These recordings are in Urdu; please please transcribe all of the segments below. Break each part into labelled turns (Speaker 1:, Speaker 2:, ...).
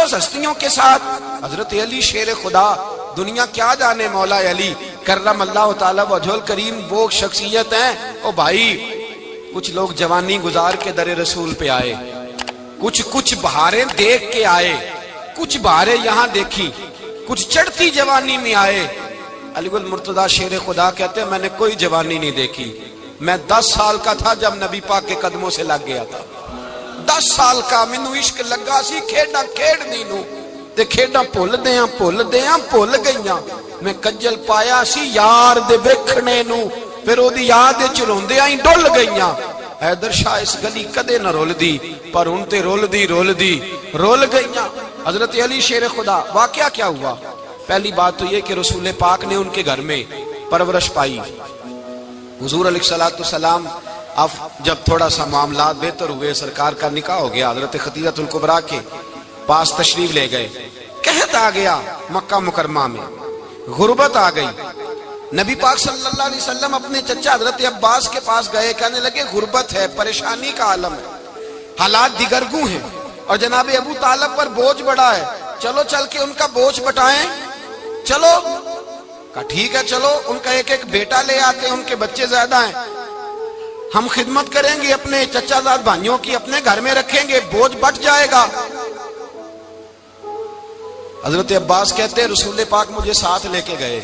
Speaker 1: مقدس ہستیوں کے ساتھ حضرت علی شیر خدا، دنیا کیا جانے مولا علی کرم اللہ تعالی وجہ الکریم وہ شخصیت ہیں۔ او بھائی کچھ لوگ جوانی گزار کے در رسول پہ آئے، کچھ بہاریں دیکھ کے آئے، کچھ بہاریں یہاں دیکھی، کچھ چڑھتی جوانی میں آئے۔ علی گل مرتضیٰ شیر خدا کہتے ہیں میں نے کوئی جوانی نہیں دیکھی، میں 10 سال کا تھا جب نبی پاک کے قدموں سے لگ گیا تھا، 10 سال کا مینو عشق لگا سی، کھیڈا کھیڈنی نو تے کھیڈا بھول گئیاں، میں کجل پایا سی یار دے ویکھنے نو، پھر او دی یاد وچ روندیاں ہی ڈل گئیاں۔ حیدر شاہ اس گلی کدے نہ رول دی، پر ہن تے رول گئیاں۔ حضرت علی شیر خدا، واقعہ کیا ہوا؟ پہلی بات تو یہ کہ رسول پاک نے ان کے گھر میں پرورش پائی۔ حضور علیہ السلام اب جب تھوڑا سا معاملات بہتر ہوئے، سرکار کا نکاح ہو گیا، حضرت خدیجہ الکبریٰ کے پاس تشریف لے گئے۔ قحط آ گیا مکہ مکرمہ میں، غربت آ گئی۔ نبی پاک صلی اللہ علیہ وسلم اپنے چچا حضرت عباس کے پاس گئے، کہنے لگے غربت ہے، پریشانی کا عالم ہے، حالات دیگرگو ہیں، اور جناب ابو طالب پر بوجھ بڑا ہے، چلو چل کے ان کا بوجھ بٹائیں۔ چلو کہا ٹھیک ہے، چلو ان کا ایک بیٹا لے آتے ہیں، ان کے بچے زیادہ ہیں، ہم خدمت کریں گے اپنے چچا زاد بھائیوں کی، اپنے گھر میں رکھیں گے، بوجھ بٹ جائے گا۔ حضرت عباس کہتے ہیں رسول پاک مجھے ساتھ لے کے گئے،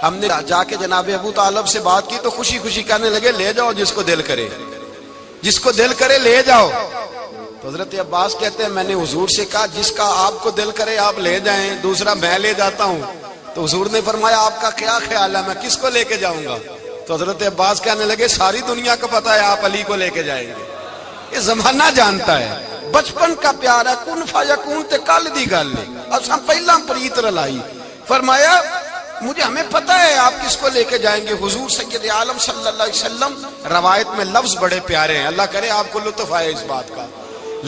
Speaker 1: ہم نے جا کے جناب ابو طالب سے بات کی تو خوشی خوشی کہنے لگے لے جاؤ جس کو دل کرے لے جاؤ۔ تو حضرت عباس کہتے ہیں میں نے حضور سے کہا جس کا آپ کو دل کرے آپ لے جائیں، دوسرا میں لے جاتا ہوں۔ تو حضور نے فرمایا آپ کا کیا خیال ہے، میں کس کو لے کے جاؤں گا؟ تو حضرت عباس کہنے لگے ساری دنیا کو پتا ہے آپ علی کو لے کے جائیں گے، یہ زمانہ جانتا ہے، بچپن کا پیار ہے، کن فیکون تے کل دی گل ہے، اساں پہلا پریت رلائی۔ فرمایا ہمیں پتہ ہے آپ کس کو لے کے جائیں گے، حضور سید عالم صلی اللہ علیہ وسلم۔ روایت میں لفظ بڑے پیارے ہیں، اللہ کرے آپ کو لطف آئے اس بات کا،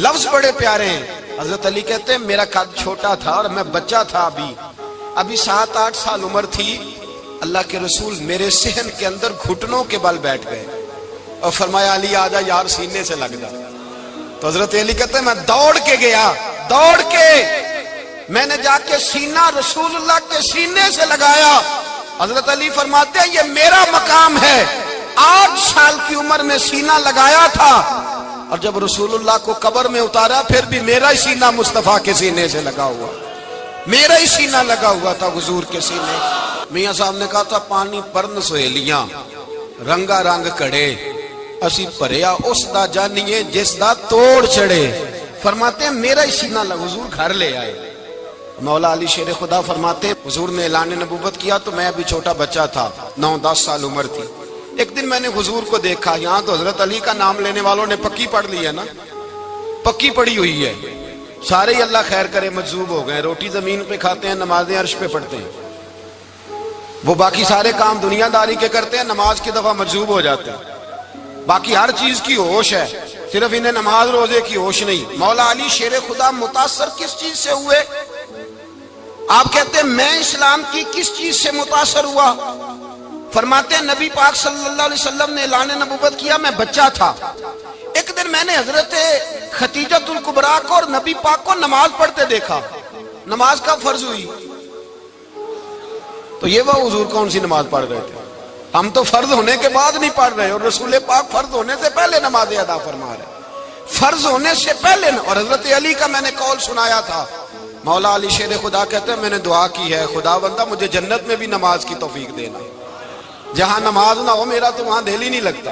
Speaker 1: لفظ بڑے پیارے ہیں۔ حضرت علی کہتے ہیں میرا قد چھوٹا تھا اور میں بچہ تھا، ابھی 7-8 سال عمر تھی، اللہ کے رسول میرے صحن کے اندر گھٹنوں کے بل بیٹھ گئے اور فرمایا علی آجا یار سینے سے لگ جا۔ تو حضرت علی کہتے ہیں میں دوڑ کے گیا، میں نے جا کے سینہ رسول اللہ کے سینے سے لگایا۔ حضرت علی فرماتے ہیں یہ میرا مقام ہے، 8 سال کی عمر میں سینہ لگایا تھا، اور جب رسول اللہ کو قبر میں اتارا پھر بھی میرا ہی سینہ مصطفیٰ کے سینے سے لگا ہوا، میرا ہی سینہ لگا ہوا تھا حضور کے سینے۔ میاں صاحب نے کہا تھا پانی پرن سہیلیاں رنگا رنگ کڑے، اسی پریا اس دا جانیے جس دا توڑ چڑے۔ فرماتے ہیں میرا ہی سینہ لگا، حضور گھر لے آئے۔ مولا علی شیر خدا فرماتے ہیں حضور نے اعلان نبوت کیا تو میں ابھی چھوٹا بچہ تھا، 9-10 سال عمر تھی۔ ایک دن میں نے حضور کو دیکھا، یہاں تو حضرت علی کا نام لینے والوں نے پکی پڑھ لی ہے نا، پکی پڑھی ہوئی ہے، سارے ہی اللہ خیر کرے مجذوب ہو گئے، روٹی زمین پہ کھاتے ہیں، نمازیں عرش پہ پڑھتے ہیں، وہ باقی سارے کام دنیا داری کے کرتے ہیں، نماز کی دفعہ مجذوب ہو جاتے ہیں، باقی ہر چیز کی ہوش ہے، صرف انہیں نماز روزے کی ہوش نہیں۔ مولا علی شیر خدا متاثر کس چیز سے ہوئے؟ آپ کہتے ہیں میں اسلام کی کس چیز سے متاثر ہوا؟ فرماتے ہیں نبی پاک صلی اللہ علیہ وسلم نے اعلان نبوت کیا، میں بچہ تھا، ایک دن میں نے حضرت خدیجہ الکبریٰ کو اور نبی پاک کو نماز پڑھتے دیکھا۔ نماز کا فرض ہوئی تو یہ وہ حضور کون سی نماز پڑھ رہے تھے؟ ہم تو فرض ہونے کے بعد نہیں پڑھ رہے، اور رسول پاک فرض ہونے سے پہلے نماز ادا فرما رہے، فرض ہونے سے پہلے۔ اور حضرت علی کا میں نے قول سنایا تھا، مولا علی شیر خدا کہتے ہیں میں نے دعا کی ہے خدا بندہ مجھے جنت میں بھی نماز کی توفیق دینا، جہاں نماز نہ ہو میرا تو وہاں دل ہی نہیں لگتا۔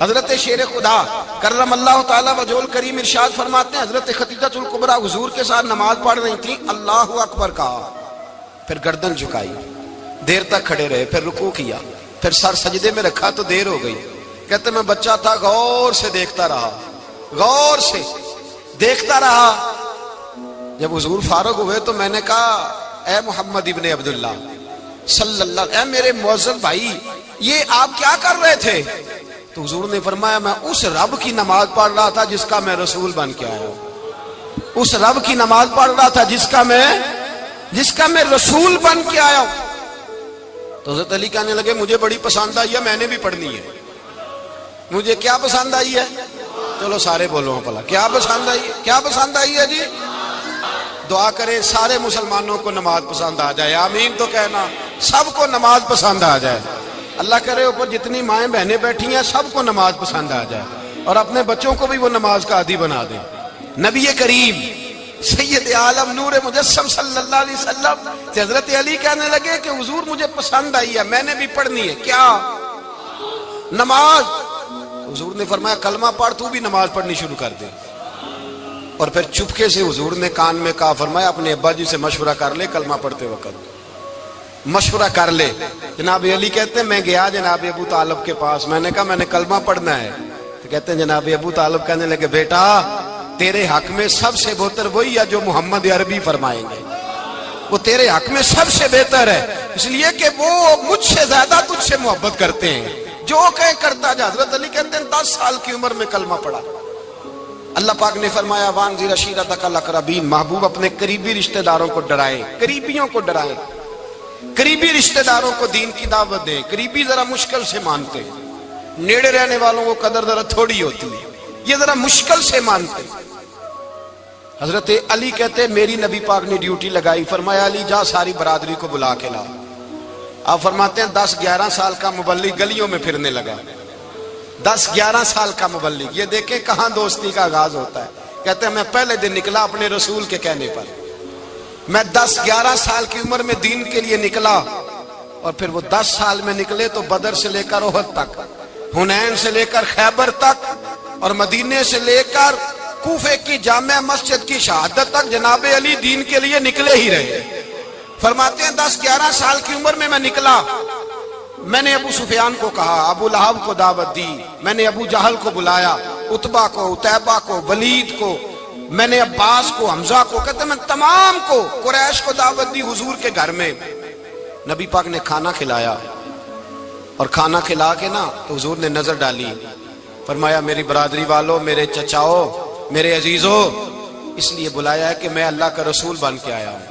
Speaker 1: حضرت شیر خدا کرم اللہ تعالی وجہ الکریم ارشاد فرماتے ہیں حضرت خدیجہ الکبریٰ حضور کے ساتھ نماز پڑھ رہی تھی، اللہ اکبر کہا، پھر گردن جھکائی، دیر تک کھڑے رہے، پھر رکوع کیا، پھر سر سجدے میں رکھا تو دیر ہو گئی۔ کہتے میں بچہ تھا، غور سے دیکھتا رہا، غور سے دیکھتا رہا۔ جب حضور فارغ ہوئے تو میں نے کہا اے محمد ابن عبداللہ صلی اللہ، اے میرے معزز بھائی یہ آپ کیا کر رہے تھے؟ تو حضور نے فرمایا میں اس رب کی نماز پڑھ رہا تھا جس کا میں رسول بن کے آیا ہوں، اس رب کی نماز پڑھ رہا تھا جس کا میں رسول بن کے آیا ہوں۔ تو حضرت علی کہنے لگے مجھے بڑی پسند آئی ہے، میں نے بھی پڑھنی ہے۔ مجھے کیا پسند آئی ہے؟ چلو سارے بولو پلا، کیا پسند آئی ہے؟ کیا پسند آئی ہے جی؟ دعا کرے سارے مسلمانوں کو نماز پسند آ جائے، آمین تو کہنا، سب کو نماز پسند آ جائے۔ اللہ کرے اوپر جتنی مائیں بہنیں بیٹھی ہیں سب کو نماز پسند آ جائے، اور اپنے بچوں کو بھی وہ نماز کا عادی بنا دیں۔ نبی کریم سید عالم نور مجسم صلی اللہ علیہ وسلم سے حضرت علی کہنے لگے کہ حضور مجھے پسند آئی ہے، میں نے بھی پڑھنی ہے، کیا؟ نماز۔ حضور نے فرمایا کلمہ پڑھ، تو بھی نماز پڑھنی شروع کر دے۔ اور پھر چپکے سے حضور نے کان میں کہا، فرمایا اپنے ابا جی سے مشورہ کر لے کلمہ پڑھتے وقت، مشورہ کر لے۔ جناب علی کہتے ہیں میں گیا جناب ابو طالب کے پاس، میں نے کہا میں نے کلمہ پڑھنا ہے، تو کہتے ہیں جناب ابو طالب کہنے لگے بیٹا تیرے حق میں سب سے بہتر وہی ہے جو محمد عربی فرمائیں گے، وہ تیرے حق میں سب سے بہتر ہے، اس لیے کہ وہ مجھ سے زیادہ تجھ سے محبت کرتے ہیں، جو کہیں کرتا جا۔ حضرت علی کہتے ہیں 10 سال کی عمر میں کلمہ پڑھا۔ اللہ پاک نے فرمایا وانذر عشیرتک الاقربین، محبوب اپنے قریبی رشتہ داروں کو ڈرائیں، قریبیوں کو ڈرائیں، قریبی رشتہ داروں کو دین کی دعوت دیں۔ قریبی ذرا مشکل سے مانتے ہیں، نیڑے رہنے والوں کو قدر ذرا تھوڑی ہوتی ہے، یہ ذرا مشکل سے مانتے ہیں۔ حضرت علی کہتے میری نبی پاک نے ڈیوٹی لگائی، فرمایا علی جا ساری برادری کو بلا کے لا۔ آپ فرماتے ہیں 10-11 سال کا مبلغ گلیوں میں پھرنے لگا، 10-11 سال کا مبلغ، یہ دیکھیں کہاں دوستی کا آغاز ہوتا ہے۔ کہتے ہیں میں پہلے دن نکلا اپنے رسول کے کہنے پر، میں 10-11 سال کی عمر میں دین کے لیے نکلا، اور پھر وہ 10 سال میں نکلے تو بدر سے لے کر احد تک، حنین سے لے کر خیبر تک، اور مدینے سے لے کر کوفے کی جامع مسجد کی شہادت تک جناب علی دین کے لیے نکلے ہی رہے۔ فرماتے ہیں 10-11 سال کی عمر میں نکلا، میں نے ابو سفیان کو کہا، ابو لہب کو دعوت دی، میں نے ابو جہل کو بلایا، عتبہ کو، عتیبہ کو، ولید کو، میں نے عباس کو، حمزہ کو، کہتے میں تمام کو، قریش کو دعوت دی حضور کے گھر میں۔ نبی پاک نے کھانا کھلایا، اور کھانا کھلا کے نا تو حضور نے نظر ڈالی، فرمایا میری برادری والوں، میرے چچاؤ، میرے عزیزو، اس لیے بلایا ہے کہ میں اللہ کا رسول بن کے آیا ہوں،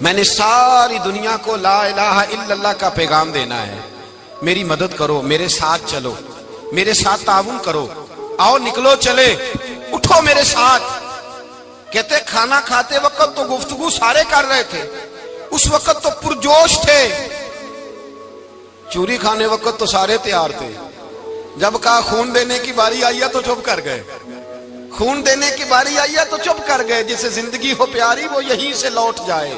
Speaker 1: میں نے ساری دنیا کو لا الہ الا اللہ کا پیغام دینا ہے، میری مدد کرو، میرے ساتھ چلو، میرے ساتھ تعاون کرو، آؤ نکلو چلے، اٹھو میرے ساتھ۔ کہتے کھانا کھاتے وقت تو گفتگو سارے کر رہے تھے، اس وقت تو پرجوش تھے، چوری کھانے وقت تو سارے تیار تھے، جب کہا خون دینے کی باری آئی ہے تو چپ کر گئے، خون دینے کی باری آئی ہے تو چپ کر گئے، جسے زندگی ہو پیاری وہ یہیں سے لوٹ جائے،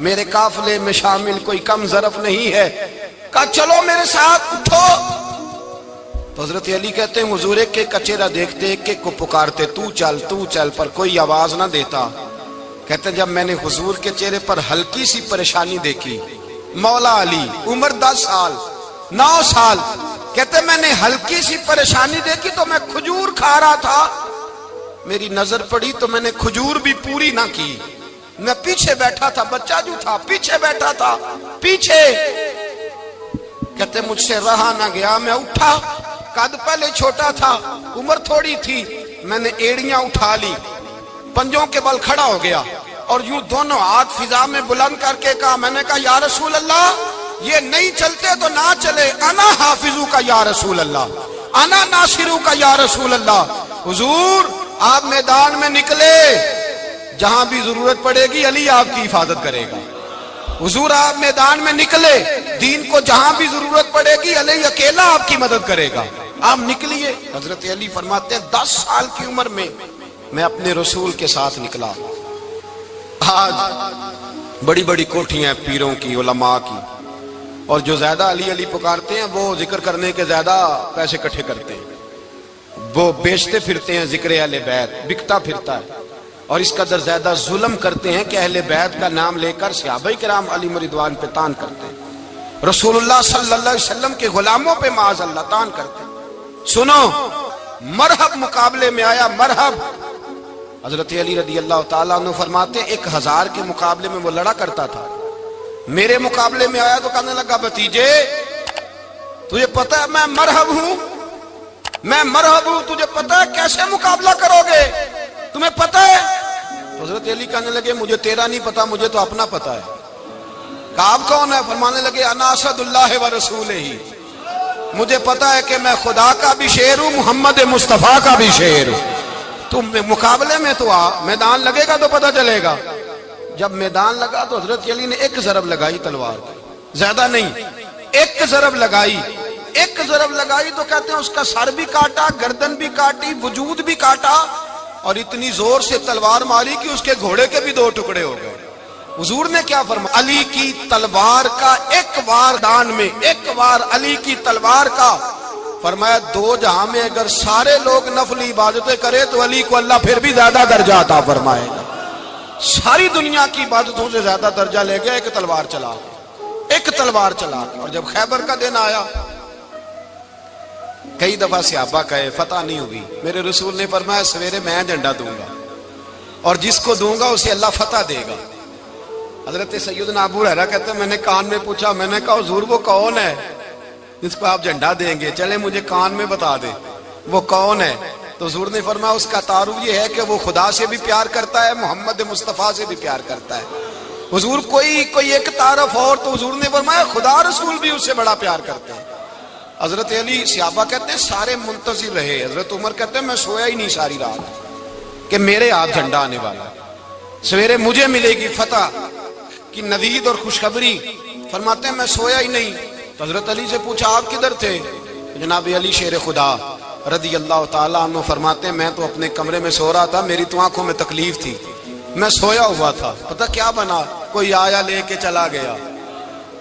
Speaker 1: میرے قافلے میں شامل کوئی کم ظرف نہیں ہے، کہا چلو میرے ساتھ اٹھو۔ تو حضرت علی کہتے ہیں حضور ایک ایک کا چہرہ دیکھتے، ایک ایک کو پکارتے، تو چل، پر کوئی آواز نہ دیتا۔ کہتے ہیں جب میں نے حضور کے چہرے پر ہلکی سی پریشانی دیکھی، مولا علی عمر 10 سال 9 سال، کہتے میں نے ہلکی سی پریشانی دیکھی تو میں کھجور کھا رہا تھا، میری نظر پڑی تو میں نے کھجور بھی پوری نہ کی، میں پیچھے بیٹھا تھا، بچہ جو تھا پیچھے بیٹھا تھا، پیچھے۔ کہتے مجھ سے رہا نہ گیا، میں اٹھا، قد پہلے چھوٹا تھا، عمر تھوڑی تھی، میں نے ایڑیاں اٹھا لی، پنجوں کے بل کھڑا ہو گیا، اور یوں دونوں ہاتھ فضا میں بلند کر کے کہا، میں نے کہا یا رسول اللہ یہ نہیں چلتے تو نہ چلے، انا حافظو کا یا رسول اللہ، انا ناصرو کا یا رسول اللہ۔ حضور آپ میدان میں نکلے، جہاں بھی ضرورت پڑے گی علی آپ کی حفاظت کرے گا۔ حضور آپ میدان میں نکلے، دین کو جہاں بھی ضرورت پڑے گی علی اکیلا آپ کی مدد کرے گا، آپ نکلیے۔ حضرت علی فرماتے ہیں 10 سال کی عمر میں میں اپنے رسول کے ساتھ نکلا۔ آج بڑی بڑی کوٹھیاں پیروں کی، علماء کی، اور جو زیادہ علی علی پکارتے ہیں وہ ذکر کرنے کے زیادہ پیسے اکٹھے کرتے ہیں، وہ بیچتے پھرتے ہیں، ذکر اہل بیت بکتا پھرتا ہے، اور اس قدر زیادہ ظلم کرتے ہیں کہ اہل بیت کا نام لے کر صحابہ کرام علی رضوان پہ تان کرتے ہیں، رسول اللہ صلی اللہ علیہ وسلم کے غلاموں پہ معاذ اللہ تان کرتے ہیں۔ سنو، مرحب مقابلے میں آیا، مرحب۔ حضرت علی رضی اللہ تعالیٰ عنہ فرماتے 1000 کے مقابلے میں وہ لڑا کرتا تھا، میرے مقابلے میں آیا تو کہنے لگا بھتیجے تجھے پتا ہے میں مرحب ہوں، میں مرحب ہوں، تجھے پتا ہے کیسے مقابلہ کرو گے، تمہیں پتا ہے؟ حضرت علی کہنے لگے مجھے تیرا نہیں پتا، مجھے تو اپنا پتا ہے۔ کہا آپ کون ہے؟ فرمانے لگے انا اسد اللہ و رسولہ، مجھے پتا ہے کہ میں خدا کا بھی شیر ہوں، محمد مصطفیٰ کا بھی شیر ہوں۔ تم مقابلے میں تو آ، میدان لگے گا تو پتہ چلے گا۔ جب میدان لگا تو حضرت علی نے ایک ضرب لگائی تلوار کی، زیادہ نہیں، ایک ضرب لگائی۔ ایک ضرب لگائی تو کہتے ہیں اس کا سر بھی کاٹا، گردن بھی کاٹی، وجود بھی کاٹا، اور اتنی زور سے تلوار ماری کہ اس کے گھوڑے کے بھی دو ٹکڑے ہو گئے۔ حضور نے کیا فرمایا؟ علی کی تلوار کا ایک وار دان میں، ایک وار علی کی تلوار کا، فرمایا دو جہاں میں اگر سارے لوگ نفل عبادتیں کرے تو علی کو اللہ پھر بھی زیادہ درجہ عطا فرمائے گا۔ ساری دنیا کی عبادتوں سے زیادہ درجہ لے گیا ایک تلوار چلا کے، ایک تلوار چلا کے۔ اور جب خیبر کا دن آیا، کئی دفعہ صحابہ کہے فتح نہیں ہوئی، میرے رسول نے فرمایا سویرے میں جھنڈا دوں گا اور جس کو دوں گا اسے اللہ فتح دے گا۔ حضرت سیدنا ابو ہریرہ کہتے ہیں میں نے کان میں پوچھا، میں نے کہا حضور وہ کون ہے جس کو آپ جھنڈا دیں گے؟ چلے مجھے کان میں بتا دے وہ کون ہے۔ تو حضور نے فرمایا اس کا تعارف یہ ہے کہ وہ خدا سے بھی پیار کرتا ہے، محمد مصطفیٰ سے بھی پیار کرتا ہے۔ حضور کوئی ایک تعارف اور، تو حضور نے فرمایا خدا رسول بھی اس سے بڑا پیار کرتے ہیں۔ حضرت علی، صحابہ کہتے ہیں سارے منتظر رہے۔ حضرت عمر کہتے ہیں میں سویا ہی نہیں ساری رات کہ میرے ہاتھ جھنڈا آنے والا، سویرے مجھے ملے گی فتح کی نوید اور خوشخبری۔ فرماتے ہیں میں سویا ہی نہیں۔ تو حضرت علی سے پوچھا آپ کدھر تھے؟ جناب علی شیر خدا رضی اللہ تعالیٰ عنہ فرماتے ہیں میں تو اپنے کمرے میں سو رہا تھا، میری تو آنکھوں میں تکلیف تھی، میں سویا ہوا تھا، پتہ کیا بنا، کوئی آیا لے کے چلا گیا،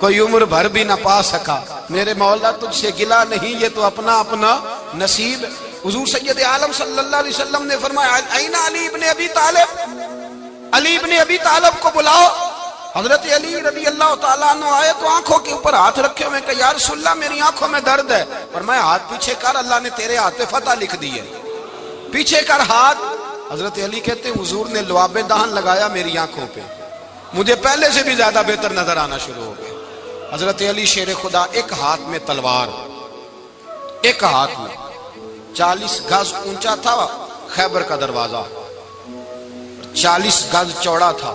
Speaker 1: کوئی عمر بھر بھی نہ پا سکا۔ میرے مولا تجھ سے گلا نہیں، یہ تو اپنا اپنا نصیب۔ حضور سید عالم صلی اللہ علیہ وسلم نے فرمایا این علی ابن ابی طالب، علی ابن ابی طالب کو بلاؤ۔ حضرت علی رضی اللہ تعالیٰ عنہ آئے تو آنکھوں کے اوپر ہاتھ رکھے ہوئے کہ یا رسول اللہ میری آنکھوں میں درد ہے۔ فرمایا ہاتھ پیچھے کر، اللہ نے تیرے ہاتھ پہ فتح لکھ دی ہے، پیچھے کر ہاتھ۔ حضرت علی کہتے ہیں حضور نے لعاب دہن لگایا میری آنکھوں پہ، مجھے پہلے سے بھی زیادہ بہتر نظر آنا شروع ہو گیا۔ حضرت علی شیر خدا، ایک ہاتھ میں تلوار، ایک ہاتھ میں 40 گز اونچا تھا خیبر کا دروازہ، 40 گز چوڑا تھا۔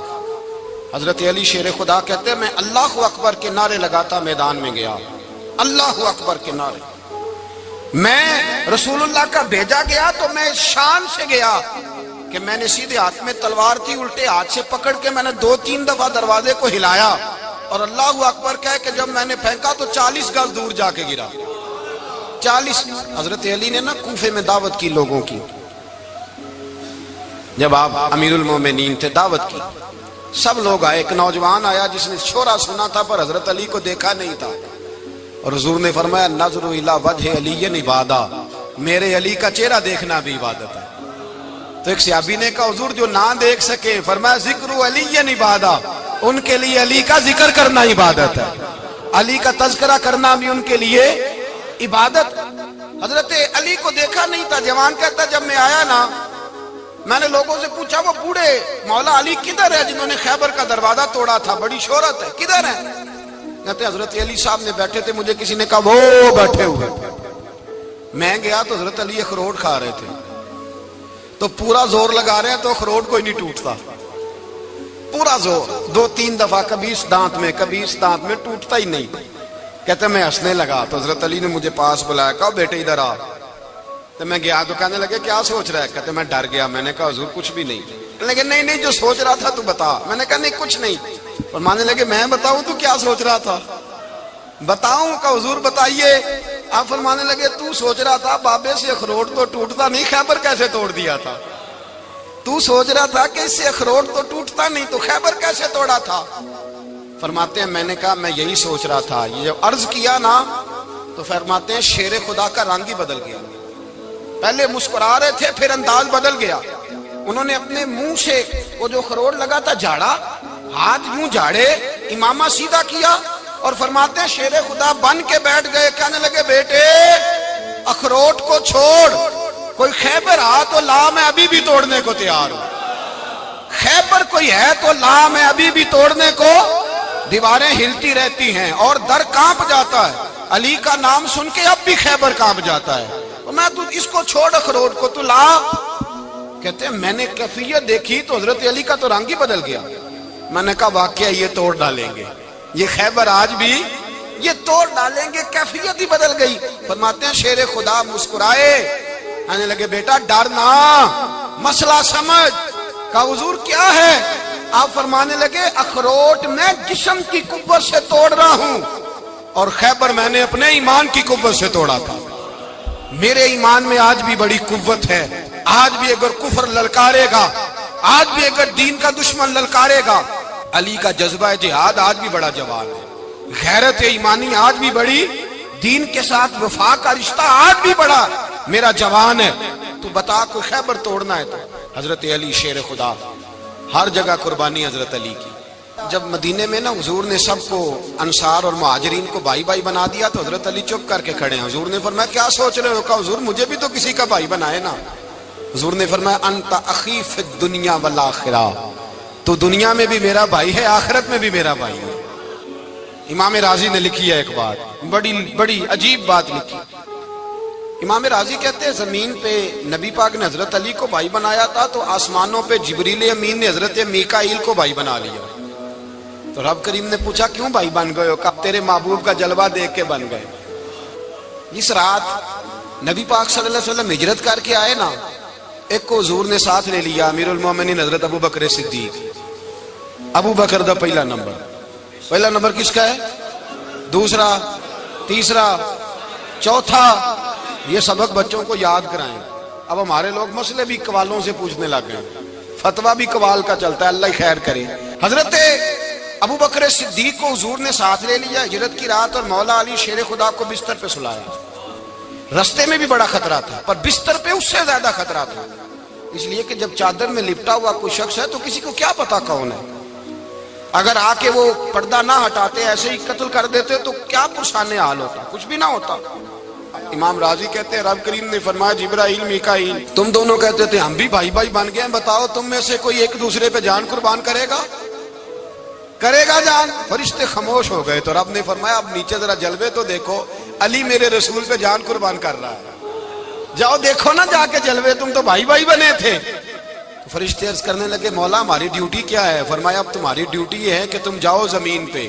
Speaker 1: حضرت علی شیر خدا کہتے ہیں میں اللہ اکبر کے نعرے لگاتا میدان میں گیا، اللہ اکبر کے نعرے۔ میں رسول اللہ کا بھیجا گیا تو میں شان سے گیا کہ میں نے سیدھے ہاتھ میں تلوار تھی، الٹے ہاتھ سے پکڑ کے میں نے 2-3 دفعہ دروازے کو ہلایا اور اللہ اکبر کہہ کہ جب میں نے پھینکا تو 40 گز دور جا کے گرا، 40۔ حضرت علی نے نا کوفے میں دعوت کی لوگوں کی، جب آپ امیر المومنین تھے، دعوت کی، سب لوگ آئے۔ ایک نوجوان آیا جس نے شورا سنا تھا پر حضرت علی کو دیکھا نہیں تھا، اور حضور نے فرمایا نظر الی وجہ علی عبادہ، میرے علی کا چہرہ دیکھنا بھی عبادت ہے۔ تو ایک صحابی نے کہا حضور جو نہ دیکھ سکے، فرمایا ذکر علی عبادہ، ان کے لیے علی کا ذکر کرنا عبادت ہے، علی کا تذکرہ کرنا بھی ان کے لیے عبادت۔ حضرت علی کو دیکھا نہیں تھا، جوان کہتا جب میں آیا نا میں نے لوگوں سے پوچھا وہ بوڑھے مولا علی کدھر ہے جنہوں نے خیبر کا دروازہ توڑا تھا، بڑی شہرت ہے، کدھر ہے؟ کہتے حضرت علی صاحب نے بیٹھے تھے، مجھے کسی نے کہا وہ بیٹھے ہوئے۔ میں گیا تو حضرت علی اخروٹ کھا رہے تھے، تو پورا زور لگا رہے ہیں تو اخروٹ کوئی نہیں ٹوٹتا، پورا زور 2-3 دفعہ، کبھی اس دانت میں کبھی اس دانت میں، ٹوٹتا ہی نہیں۔ کہتے میں ہنسنے لگا تو حضرت علی نے مجھے پاس بلایا، کہا بیٹے ادھر آ۔ تو میں گیا تو کہنے لگے کیا سوچ رہا ہے؟ کہتے میں ڈر گیا، میں نے کہا حضور کچھ بھی نہیں۔ لیکن نہیں جو سوچ رہا تھا تو بتا۔ میں نے کہا نہیں کچھ نہیں۔ فرمانے لگے میں بتاؤں تو کیا سوچ رہا تھا؟ بتاؤں؟ کہ حضور بتائیے۔ آپ فرمانے لگے تو سوچ رہا تھا بابے سے اخروٹ تو ٹوٹتا نہیں، خیبر کیسے توڑ دیا تھا؟ تو سوچ رہا تھا کہ اس سے اخروٹ تو ٹوٹتا نہیں تو خیبر کیسے توڑا تھا؟ فرماتے ہیں میں نے کہا میں یہی سوچ رہا تھا۔ یہ جب عرض کیا نا تو فرماتے ہیں شیر خدا کا رنگ ہی بدل گیا، پہلے مسکرا رہے تھے پھر انداز بدل گیا۔ انہوں نے اپنے منہ سے وہ جو خروٹ لگا تھا جھاڑا، ہاتھ یوں جھاڑے، امامہ سیدھا کیا، اور فرماتے ہیں شیر خدا بن کے بیٹھ گئے، کہنے لگے بیٹے اخروٹ کو چھوڑ، کوئی خیبر آ تو لا، میں ابھی بھی توڑنے کو تیار ہوں۔ خیبر کوئی ہے تو لا، میں ابھی بھی توڑنے کو۔ دیواریں ہلتی رہتی ہیں اور در کانپ جاتا ہے، علی کا نام سن کے اب بھی خیبر کانپ جاتا ہے۔ میں تو اس کو چھوڑ اخروٹ کو تو لا۔ کہتے ہیں میں نے کیفیت دیکھی تو حضرت علی کا تو رنگ ہی بدل گیا۔ میں نے کہا واقعہ یہ توڑ ڈالیں گے، یہ خیبر آج بھی یہ توڑ ڈالیں گے، کیفیت ہی بدل گئی۔ فرماتے ہیں شیر خدا مسکرائے، کہنے لگے بیٹا ڈر نہ، مسئلہ سمجھ۔ کہا حضور کیا ہے؟ آپ فرمانے لگے اخروٹ میں جسم کی قوت سے توڑ رہا ہوں اور خیبر میں نے اپنے ایمان کی قوت سے توڑا تھا۔ میرے ایمان میں آج بھی بڑی قوت ہے، آج بھی اگر کفر للکارے گا، آج بھی اگر دین کا دشمن للکارے گا، علی کا جذبہ جہاد آج بھی بڑا جوان ہے، غیرت ایمانی آج بھی بڑی، دین کے ساتھ وفا کا رشتہ آج بھی بڑا میرا جوان ہے۔ تو بتا کوئی خیبر توڑنا ہے تو حضرت علی شیر خدا، ہر جگہ قربانی حضرت علی کی۔ جب مدینے میں نا حضور نے سب کو انصار اور مہاجرین کو بھائی بھائی بنا دیا تو حضرت علی چپ کر کے کھڑے ہیں۔ حضور نے فرمایا کیا سوچ رہے ہو؟ کہا حضور مجھے بھی تو کسی کا بھائی بنائے نا۔ حضور نے فرمایا انت اخی فی الدنیا والآخرہ، تو دنیا میں بھی میرا بھائی ہے، آخرت میں بھی میرا بھائی ہے۔ امام راضی نے لکھی ہے ایک بات، بڑی عجیب بات لکھی۔ امام راضی کہتے ہیں زمین پہ نبی پاک نے حضرت علی کو بھائی بنایا تھا تو آسمانوں پہ جبریل امین نے حضرت میکائیل کو بھائی بنا لیا۔ تو رب کریم نے پوچھا کیوں بھائی بن گئے ہو؟ کہا تیرے محبوب کا جلوہ دیکھ کے بن گئے۔ جس رات نبی پاک صلی اللہ علیہ وسلم ہجرت کر کے آئے نا، ایک کو حضور نے ساتھ لے لیا، امیر المومنین حضرت ابو بکر صدیق۔ ابو بکر دا پہلا نمبر کس کا ہے؟ دوسرا، تیسرا، چوتھا، یہ سبق بچوں کو یاد کرائیں۔ اب ہمارے لوگ مسئلے بھی قوالوں سے پوچھنے لگ گئے، فتویٰ بھی قوال کا چلتا ہے، اللہ خیر کرے۔ حضرت ابو بکر صدیق کو حضور نے ساتھ لے لیا ہجرت کی رات، اور مولا علی شیر خدا کو بستر پہ سلایا۔ رستے میں بھی بڑا خطرہ تھا پر بستر پہ اس سے زیادہ خطرہ تھا، اس لیے کہ جب چادر میں لپٹا ہوا کوئی شخص ہے تو کسی کو کیا پتا کون ہے، اگر آ کے وہ پردہ نہ ہٹاتے ایسے ہی قتل کر دیتے تو کیا پرسانے حال ہوتا، کچھ بھی نہ ہوتا۔ امام راضی کہتے ہیں رب کریم نے فرمایا جبرائیل میکائیل تم دونوں کہتے تھے ہم بھی بھائی بھائی بن گئے ہیں، بتاؤ تم میں سے کوئی ایک دوسرے پہ جان قربان کرے گا جان؟ فرشتے خاموش ہو گئے تو رب نے فرمایا اب نیچے ذرا جلوے تو دیکھو، علی میرے رسول پہ جان قربان کر رہا ہے، جاؤ دیکھو نا جا کے جلوے، تم تو بھائی بھائی بنے تھے۔ تو فرشتے عرض کرنے لگے مولا ہماری ڈیوٹی کیا ہے؟ فرمایا اب تمہاری ڈیوٹی یہ ہے کہ تم جاؤ زمین پہ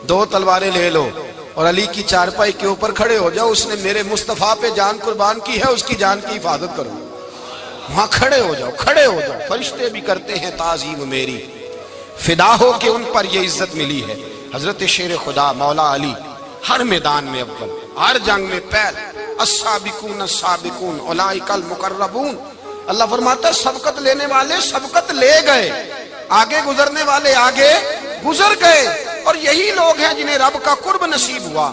Speaker 1: 2 تلواریں لے لو اور علی کی چارپائی کے اوپر کھڑے ہو جاؤ، اس نے میرے مصطفیٰ پہ جان قربان کی ہے، اس کی جان کی حفاظت کرو۔ وہاں کھڑے ہو جاؤ۔ فرشتے بھی کرتے ہیں تعظیم میری، فدا ہو کہ ان پر یہ عزت ملی ہے۔ حضرت شیر خدا مولا علی ہر میدان میں اول، ہر جنگ میں پہل، السابقون السابقون اولئک المقربون۔ اللہ فرماتا ہے سبقت لینے والے سبقت لے گئے، آگے گزرنے والے آگے گزر گئے، اور یہی لوگ ہیں جنہیں رب کا قرب نصیب ہوا۔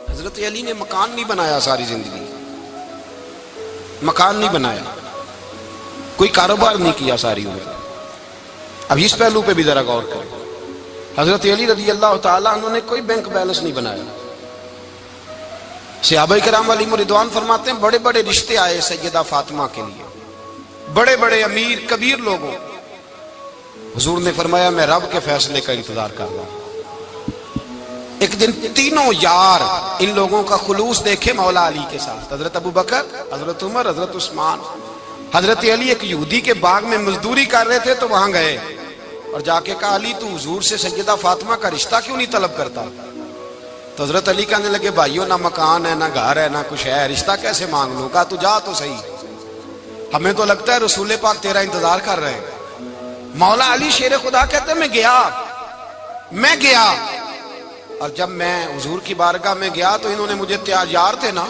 Speaker 1: حضرت علی نے مکان نہیں بنایا، ساری زندگی مکان نہیں بنایا، کوئی کاروبار نہیں کیا ساری عمر۔ اب اس پہلو پہ بھی ذرا غور کریں، حضرت علی رضی اللہ تعالیٰ عنہ نے کوئی بینک بیلنس نہیں بنایا۔ صحابہ کرام علیہم رضوان فرماتے ہیں بڑے بڑے رشتے آئے سیدہ فاطمہ کے لیے، بڑے بڑے امیر کبیر لوگوں، حضور نے فرمایا میں رب کے فیصلے کا انتظار کر رہا ہوں۔ ایک دن تینوں یار ان لوگوں کا خلوص دیکھے مولا علی کے ساتھ، حضرت ابو بکر، حضرت عمر، حضرت عثمان۔ حضرت علی ایک یہودی کے باغ میں مزدوری کر رہے تھے تو وہاں گئے اور جا کے کہا علی تو حضور سے سیدہ فاطمہ کا رشتہ کیوں نہیں طلب کرتا؟ تو حضرت علی کہنے لگے بھائیو نہ مکان ہے، نہ گھر ہے، نہ کچھ ہے، رشتہ کیسے مانگ لوں؟ کہا تو جا تو صحیح، ہمیں تو لگتا ہے رسول پاک تیرا انتظار کر رہے ہیں۔ مولا علی شیر خدا کہتے ہیں میں گیا اور جب میں حضور کی بارگاہ میں گیا تو انہوں نے مجھے تیار تھے نا،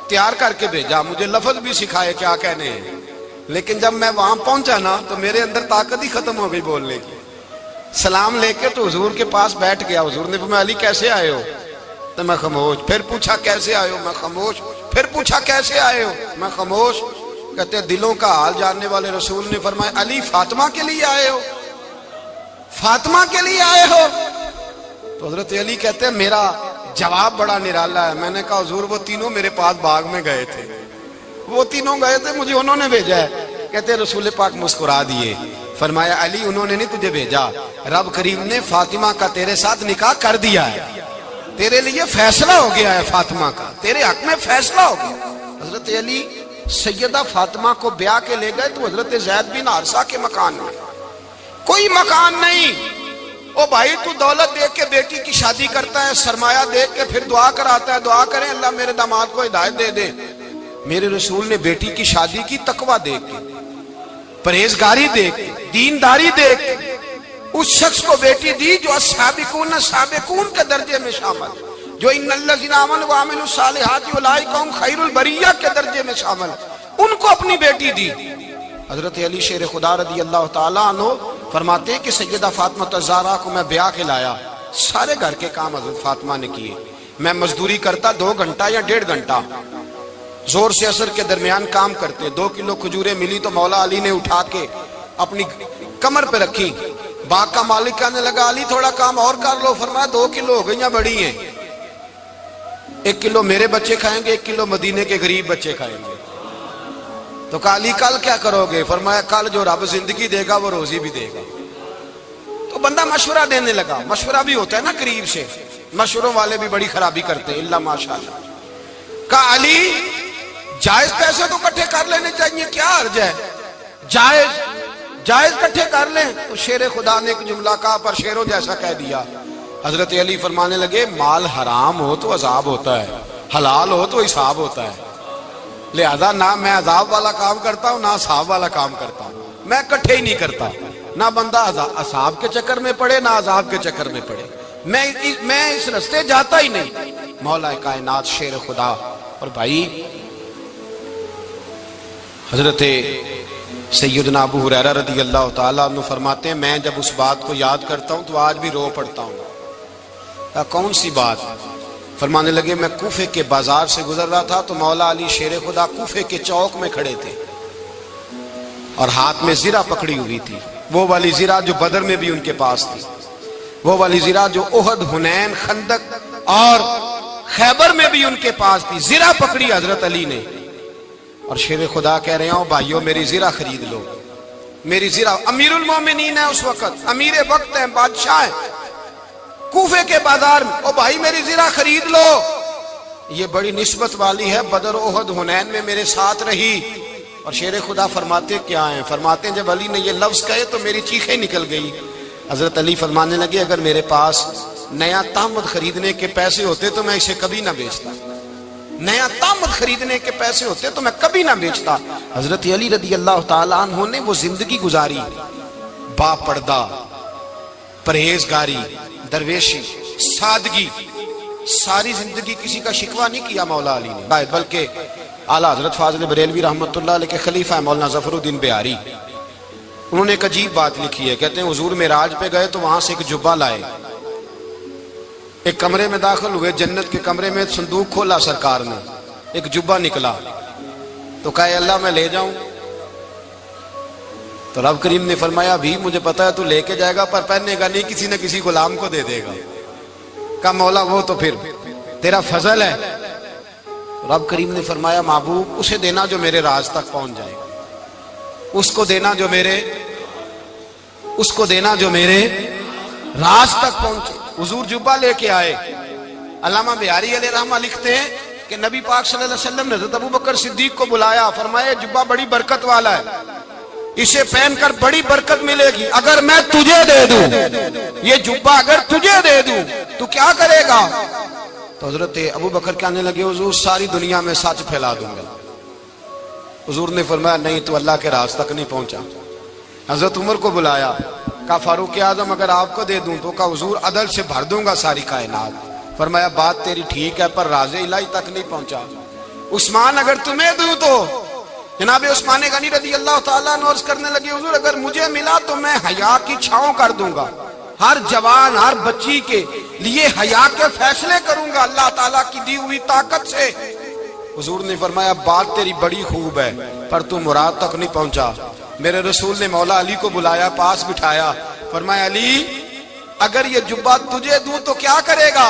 Speaker 1: تیار کر کے بھیجا، مجھے لفظ بھی سکھائے کیا کہنے ہیں، لیکن جب میں وہاں پہنچا نا تو میرے اندر طاقت ہی ختم ہو گئی بولنے کی۔ سلام لے کے تو حضور کے پاس بیٹھ گیا، حضور نے فرمایا علی کیسے آئے ہو؟ تو میں خاموش، پھر پوچھا کیسے آئے ہو؟ میں خاموش، پھر پوچھا کیسے آئے ہو؟ میں خاموش۔ کہتے ہیں دلوں کا حال جاننے والے رسول نے فرمایا علی فاطمہ کے لیے آئے ہو؟ فاطمہ کے لیے آئے ہو؟ تو حضرت علی کہتے ہیں میرا جواب بڑا نرالا ہے۔ میں نے کہا حضور وہ تینوں میرے پاس باغ میں گئے تھے، وہ تینوں گئے تھے، مجھے انہوں نے بھیجا ہے۔ کہتے ہیں رسول پاک مسکرا دیے، فرمایا علی انہوں نے نہیں تجھے بھیجا، رب کریم نے فاطمہ کا تیرے ساتھ نکاح کر دیا ہے، تیرے لیے فیصلہ ہو گیا ہے، فاطمہ کا تیرے حق میں فیصلہ ہو گیا۔ حضرت علی سیدہ فاطمہ کو بیاہ کے لے گئے تو حضرت زید بن حارثہ کے مکان میں کوئی مکان نہیں۔ او بھائی تو دولت دیکھ کے بیٹی کی شادی کرتا ہے، سرمایہ دیکھ کے پھر دعا کراتا ہے، دعا کریں اللہ میرے داماد کو ہدایت دے دے۔ میرے رسول نے بیٹی کی شادی کی تقوی دیکھ کے، پرہیزگاری دیکھ کے، دینداری دیکھ کے اس شخص کو بیٹی دی جو السابقون السابقون کے درجے میں شامل، جو ان الذین آمنوا وعملوا الصالحات اولئک هم خیر البریہ کے درجے میں شامل، ان کو اپنی بیٹی دی۔ حضرت علی شیر خدا رضی اللہ تعالیٰ عنہ فرماتے کہ سیدہ فاطمہ الزہرا کو میں بیاہ کے لایا، سارے گھر کے کام حضرت فاطمہ نے کیے، میں مزدوری کرتا 2 گھنٹہ یا 1.5 گھنٹہ، زور سے عصر کے درمیان کام کرتے، 2 کلو کھجوریں ملی تو مولا علی نے اٹھا کے اپنی کمر پہ رکھی، باغ کا مالک کہنے لگا علی تھوڑا کام اور کر لو، فرمایا 2 کلو ہو گئیں بڑی ہیں، 1 کلو میرے بچے کھائیں گے، 1 کلو مدینے کے غریب بچے کھائیں گے۔ تو کہا علی کل کیا کرو گے؟ فرمایا کل جو رب زندگی دے گا وہ روزی بھی دے گا۔ تو بندہ مشورہ دینے لگا، مشورہ بھی ہوتا ہے نا قریب سے، مشوروں والے بھی بڑی خرابی کرتے ہیں اللہ ماشاءاللہ۔ کہا علی جائز پیسے تو کٹھے کر لینے چاہیے، کیا حرج ہے، جائز کٹھے کر لیں۔ تو شیر خدا نے ایک جملہ کہا پر شیروں جیسا کہہ دیا۔ حضرت علی فرمانے لگے مال حرام ہو تو عذاب ہوتا ہے، حلال ہو تو حساب ہوتا ہے، لہذا نہ میں عذاب والا کام کرتا ہوں نہ حساب والا کام کرتا ہوں، میں کٹھے ہی نہیں کرتا، نہ بندہ حساب کے چکر میں پڑے نہ عذاب کے چکر میں پڑے، میں اس رستے جاتا ہی نہیں۔ مولا کائنات شیر خدا۔ اور بھائی حضرت سیدنا ابو ہریرہ رضی اللہ تعالیٰ عنہ فرماتے ہیں میں جب اس بات کو یاد کرتا ہوں تو آج بھی رو پڑتا ہوں۔ کون سی بات؟ فرمانے لگے میں کوفے کے بازار سے گزر رہا تھا تو مولا علی شیر خدا کوفے کے چوک میں کھڑے تھے اور ہاتھ میں زرہ پکڑی ہوئی تھی، وہ والی زرہ جو بدر میں بھی ان کے پاس تھی، وہ والی زرہ جو احد، حنین، خندق اور خیبر میں بھی ان کے پاس تھی، زرہ پکڑی حضرت علی نے اور شیر خدا کہہ رہے ہوں بھائیو میری زرہ خرید لو، میری زرہ۔ امیر المومنین ہے اس وقت، امیر وقت ہے، بادشاہ ہے، کوفے کے بازار میں، او بھائی میری زرہ خرید لو، یہ بڑی نسبت والی ہے، بدر، احد، حنین میں میرے ساتھ رہی۔ اور شیر خدا فرماتے کیا ہیں؟ فرماتے ہیں جب علی نے یہ لفظ کہے تو میری چیخیں نکل گئی۔ حضرت علی فرمانے لگے اگر میرے پاس نیا تامد خریدنے کے پیسے ہوتے تو میں اسے کبھی نہ بیچتا، نیا تامد خریدنے کے پیسے ہوتے تو میں کبھی نہ بیچتا۔ حضرت علی رضی اللہ تعالیٰ عنہ نے وہ زندگی گزاری، با پردہ، پرہیزگاری، درویشی، سادگی، ساری زندگی کسی کا شکوہ نہیں کیا مولا علی نے، بلکہ اعلیٰ حضرت فاضل بریلوی رحمۃ اللہ علیہ کے خلیفہ مولانا ظفر الدین بہاری، انہوں نے ایک عجیب بات لکھی ہے، کہتے ہیں حضور معراج پہ گئے تو وہاں سے ایک جبہ لائے، ایک کمرے میں داخل ہوئے، جنت کے کمرے میں صندوق کھولا سرکار نے، ایک جبہ نکلا تو کہا اللہ میں لے جاؤں؟ تو رب کریم نے فرمایا بھی مجھے پتا ہے تو لے کے جائے گا پر پہننے گا نہیں، کسی نہ کسی غلام کو دے دے گا۔ کہا مولا وہ تو پھر تیرا فضل ہے۔ رب کریم نے فرمایا محبوب اسے دینا جو میرے راز تک پہنچ جائے، اس کو دینا جو میرے راز تک پہنچے۔ حضور جبہ لے کے آئے۔ علامہ بہاری علیہ رحمہ لکھتے ہیں کہ نبی پاک صلی اللہ علیہ وسلم نے حضرت ابوبکر صدیق کو بلایا، فرمایا جبہ بڑی برکت والا ہے، اسے پہن کر بڑی برکت ملے گی، اگر میں تجھے دے دوں یہ جبہ، اگر تجھے دے دوں تو کیا کرے گا؟ تو حضرت ابوبکر کہنے لگے حضور ساری دنیا میں سچ پھیلا دوں گا۔ حضور نے فرمایا نہیں تو اللہ کے راز تک نہیں پہنچا۔ حضرت عمر کو بلایا، کہا فاروق اعظم اگر آپ کو دے دوں تو کہا حضور عدل سے بھر دوں گا ساری کائنات۔ فرمایا بات تیری ٹھیک ہے پر راز الہی تک نہیں پہنچا۔ عثمان اگر تمہیں دوں تو جناب عثمان غنی رضی اللہ تعالیٰ عنہ عرض کرنے لگے حضور اگر مجھے ملا تو میں حیا کی چھاؤں کر دوں گا، ہر جوان ہر بچی کے لیے حیا کے فیصلے کروں گا اللہ تعالیٰ کی دی ہوئی طاقت سے۔ حضور نے فرمایا بات تیری بڑی خوب ہے پر تو مراد تک نہیں پہنچا۔ میرے رسول نے مولا علی کو بلایا، پاس بٹھایا، فرمایا علی اگر یہ جبہ تجھے دوں تو کیا کرے گا؟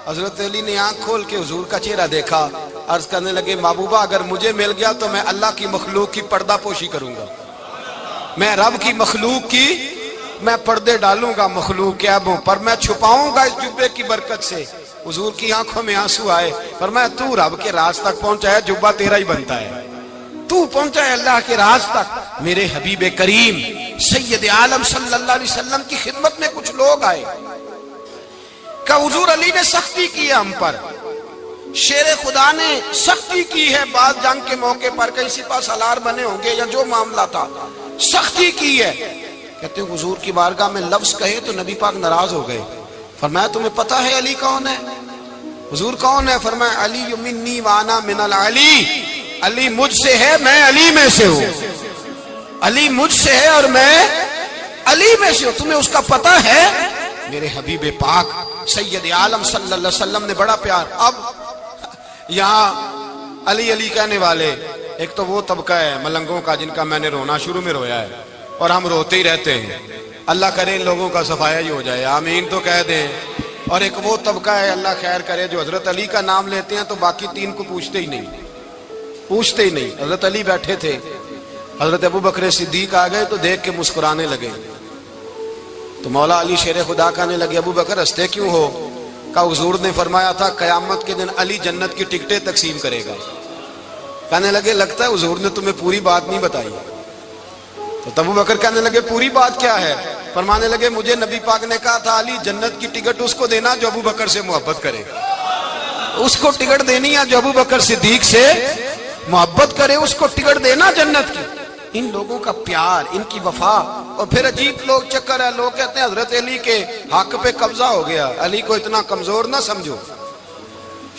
Speaker 1: حضرت علی نے آنکھ کھول کے حضور کا چہرہ دیکھا، عرض کرنے لگے محبوبہ اگر مجھے مل گیا تو میں اللہ کی مخلوق کی پردہ پوشی کروں گا، میں رب کی مخلوق کی میں پردے ڈالوں گا مخلوق کے عیبوں پر، میں چھپاؤں گا اس جبے کی برکت سے۔ حضور کی آنکھوں میں آنسو آئے، فرمایا تو رب کے راز تک پہنچا ہے، جبہ تیرا ہی بنتا ہے، تو پہنچا ہے اللہ کے راز تک۔ میرے حبیب کریم سید عالم صلی اللہ علیہ وسلم کی خدمت میں کچھ لوگ آئے کہ حضور علی نے سختی کی ہے ہم پر، شیر خدا نے سختی کی ہے، بعض جنگ کے موقع پر کہیں سپہ سالار بنے ہوں گے یا جو معاملہ تھا، سختی کی ہے. کہتے ہیں حضور کی بارگاہ میں لفظ کہے تو نبی پاک ناراض ہو گئے. فرمایا تمہیں پتہ ہے علی کون ہے؟ حضور کون ہے؟ فرمایا علی منی وانا من العلی، علی مجھ سے ہے میں علی میں سے ہوں. علی مجھ سے ہے اور میں علی میں سے ہوں. تمہیں اس کا پتہ ہے؟ میرے حبیب پاک سید عالم صلی اللہ علیہ وسلم نے بڑا پیار. اب یہاں علی علی کہنے والے ایک تو وہ طبقہ ہے ملنگوں کا جن کا میں نے رونا شروع میں رویا ہے اور ہم روتے ہی رہتے ہیں. اللہ کرے ان لوگوں کا صفایا ہی ہو جائے، آمین تو کہہ دیں. اور ایک وہ طبقہ ہے اللہ خیر کرے جو حضرت علی کا نام لیتے ہیں تو باقی تین کو پوچھتے ہی نہیں. حضرت علی بیٹھے تھے، حضرت ابو بکر صدیق آ گئے تو دیکھ کے مسکرانے لگے. تو مولا علی شیر خدا کہنے لگے ابو بکر ہنستے کیوں ہو؟ کہا حضور نے فرمایا تھا قیامت کے دن علی جنت کی ٹکٹیں تقسیم کرے گا. کہنے لگے لگتا ہے حضور نے تمہیں پوری بات نہیں بتائی. تو ابو بکر کہنے لگے پوری بات کیا ہے؟ فرمانے لگے مجھے نبی پاک نے کہا تھا علی جنت کی ٹکٹ اس کو دینا جو ابو بکر سے محبت کرے. اس کو ٹکٹ دینی ہے جو ابو بکر صدیق سے محبت کرے، اس کو ٹکٹ دینا جنت کی. ان لوگوں کا پیار، ان کی وفا. اور پھر عجیب لوگ چکر ہے، لوگ کہتے ہیں حضرت علی کے حق پہ قبضہ ہو گیا. علی کو اتنا کمزور نہ سمجھو،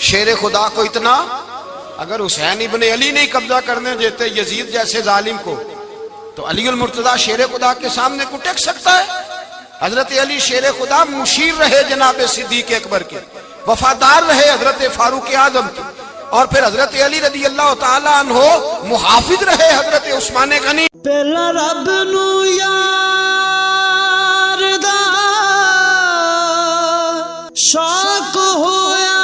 Speaker 1: شیر خدا کو اتنا. اگر حسین ابن علی نہیں قبضہ کرنے دیتے یزید جیسے ظالم کو تو علی المرتضیٰ شیر خدا کے سامنے کو ٹک سکتا ہے؟ حضرت علی شیر خدا مشیر رہے جناب صدیق اکبر کے، وفادار رہے حضرت فاروق اعظم کے، اور پھر حضرت علی رضی اللہ تعالی عنہ محافظ رہے حضرت عثمان غنی.
Speaker 2: پہلا رب نو یار دا شوق ہویا،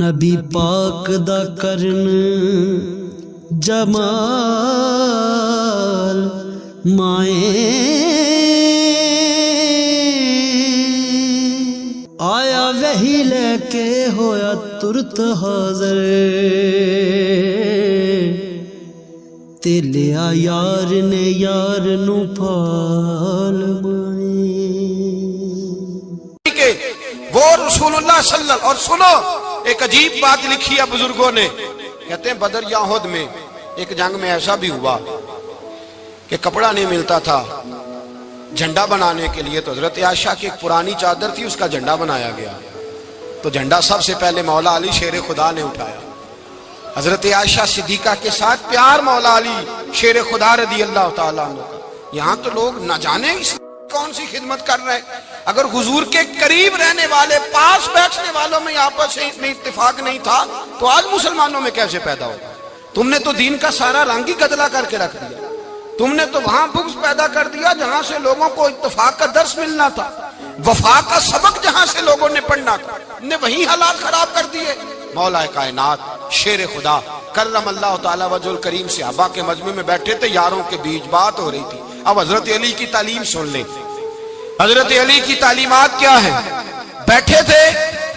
Speaker 2: نبی پاک دا کرن جمال مائیں آیا وہی لے کے ہویا ترت حاضر، تے لیا یار نے یار نو پال مائیں.
Speaker 1: وہ رسول اللہ صلی اللہ. اور سنو ایک عجیب بات لکھی ہے بزرگوں نے، کہتے ہیں بدر یا احد میں ایک جنگ میں ایسا بھی ہوا کہ کپڑا نہیں ملتا تھا جھنڈا بنانے کے لیے. تو حضرت عائشہ کی ایک پرانی چادر تھی، اس کا جھنڈا بنایا گیا. تو جھنڈا سب سے پہلے مولا علی شیر خدا نے اٹھایا. حضرت عائشہ صدیقہ کے ساتھ پیار مولا علی شیر خدا رضی اللہ تعالیٰ عنہ کا. یہاں تو لوگ نہ جانے کون سی خدمت کر رہے ہیں. اگر حضور کے قریب رہنے والے پاس بیٹھنے والوں میں آپس میں اتفاق نہیں تھا تو آج مسلمانوں میں کیسے پیدا ہوگا؟ تم نے تو دین کا سارا رنگ ہی گدلا کر کے رکھ دیا. تم نے تو وہاں بغض پیدا کر دیا جہاں سے لوگوں کو اتفاق کا درس ملنا تھا، وفا کا سبق جہاں سے لوگوں نے پڑھنا تھا، نے وہی حالات خراب کر دیے. مولا کائنات شیر خدا کرم اللہ تعالی وجہ الکریم صحابہ کے مجمع میں بیٹھے تھے، یاروں کے بیچ بات ہو رہی تھی. اب حضرت علی کی تعلیم سن لیں. حضرت علی کی تعلیمات کیا ہیں؟ بیٹھے تھے،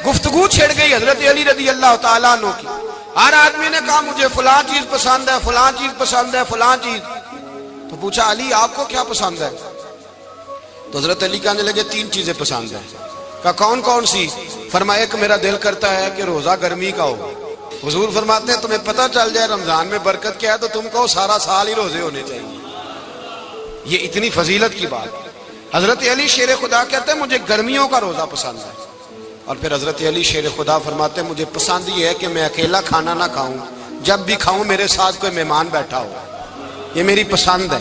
Speaker 1: گفتگو چھڑ گئی حضرت علی رضی اللہ تعالیٰ عنہ کی. ہر آدمی نے کہا مجھے فلاں چیز پسند ہے، فلاں چیز پسند ہے، فلاں چیز. تو پوچھا علی آپ کو کیا پسند ہے؟ تو حضرت علی کہنے لگے 3 چیزیں پسند ہیں. کہا کون کون سی؟ فرمایا ایک میرا دل کرتا ہے کہ روزہ گرمی کا ہو. حضور فرماتے ہیں تمہیں پتہ چل جائے رمضان میں برکت کیا ہے تو تم کہو سارا سال ہی روزے ہونے چاہیے. یہ اتنی فضیلت کی بات. حضرت علی شیر خدا کہتے ہیں مجھے گرمیوں کا روزہ پسند ہے. اور پھر حضرت علی شیر خدا فرماتے ہیں مجھے پسند یہ ہے کہ میں اکیلا کھانا نہ کھاؤں، جب بھی کھاؤں میرے ساتھ کوئی مہمان بیٹھا ہو. یہ میری پسند ہے.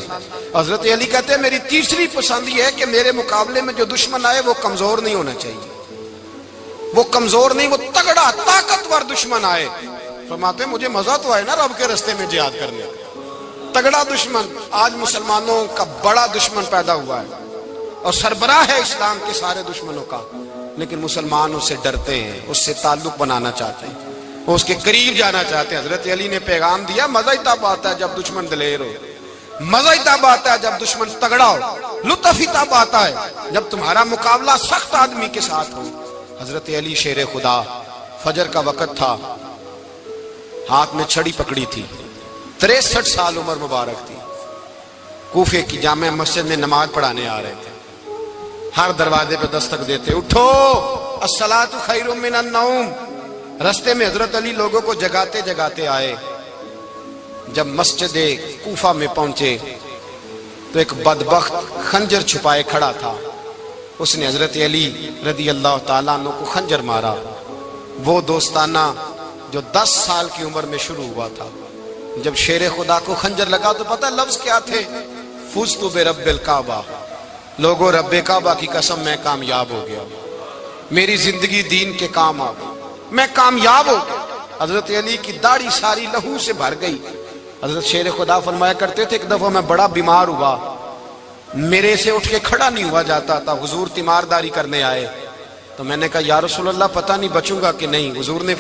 Speaker 1: حضرت علی کہتے ہیں میری تیسری پسند یہ ہے کہ میرے مقابلے میں جو دشمن آئے وہ کمزور نہیں ہونا چاہیے. وہ کمزور نہیں، وہ تگڑا طاقتور دشمن آئے. فرماتے ہیں مجھے مزہ تو آئے نا رب کے رستے میں جہاد کرنے کا. تگڑا دشمن. آج مسلمانوں کا بڑا دشمن پیدا ہوا ہے اور سربراہ ہے اسلام کے سارے دشمنوں کا، لیکن مسلمان اس سے ڈرتے ہیں، اس سے تعلق بنانا چاہتے ہیں، وہ اس کے قریب جانا چاہتے ہیں. حضرت علی نے پیغام دیا مزہ ہی تب آتا ہے جب دشمن دلیر ہو، مزہ ہی تب آتا ہے جب دشمن تگڑا ہو، لطف ہی تب آتا ہے جب تمہارا مقابلہ سخت آدمی کے ساتھ ہو. حضرت علی شیر خدا فجر کا وقت تھا، ہاتھ میں چھڑی پکڑی تھی، 63 سال عمر مبارک تھی. کوفے کی جامع مسجد میں نماز پڑھانے آ رہے تھے. ہر دروازے پہ دستک دیتے اٹھو الصلاۃ خیر من النوم، رستے میں حضرت علی لوگوں کو جگاتے جگاتے آئے. جب مسجد کوفہ میں پہنچے تو ایک بدبخت خنجر چھپائے کھڑا تھا. اس نے حضرت علی رضی اللہ تعالیٰ عنہ کو خنجر مارا. وہ دوستانہ جو 10 سال کی عمر میں شروع ہوا تھا. جب شیر خدا کو خنجر لگا تو پتہ لفظ کیا تھے؟ فزت برب الکعبہ. لوگوں رب کعبہ کی قسم میں کامیاب ہو گیا, میری زندگی دین کے کام آ گئی, میں کامیاب ہو گیا. حضرت علی کی داڑھی ساری لہو سے بھر گئی. حضرت شیر خدا فرمایا کرتے تھے ایک دفعہ میں بڑا بیمار ہوا, میرے سے اٹھ کے کھڑا نہیں ہوا جاتا تھا. حضور تیمارداری کرنے آئے تو میں نے کہا یا رسول اللہ پتہ نہیں بچوں گا کہ نہیں. حضور نے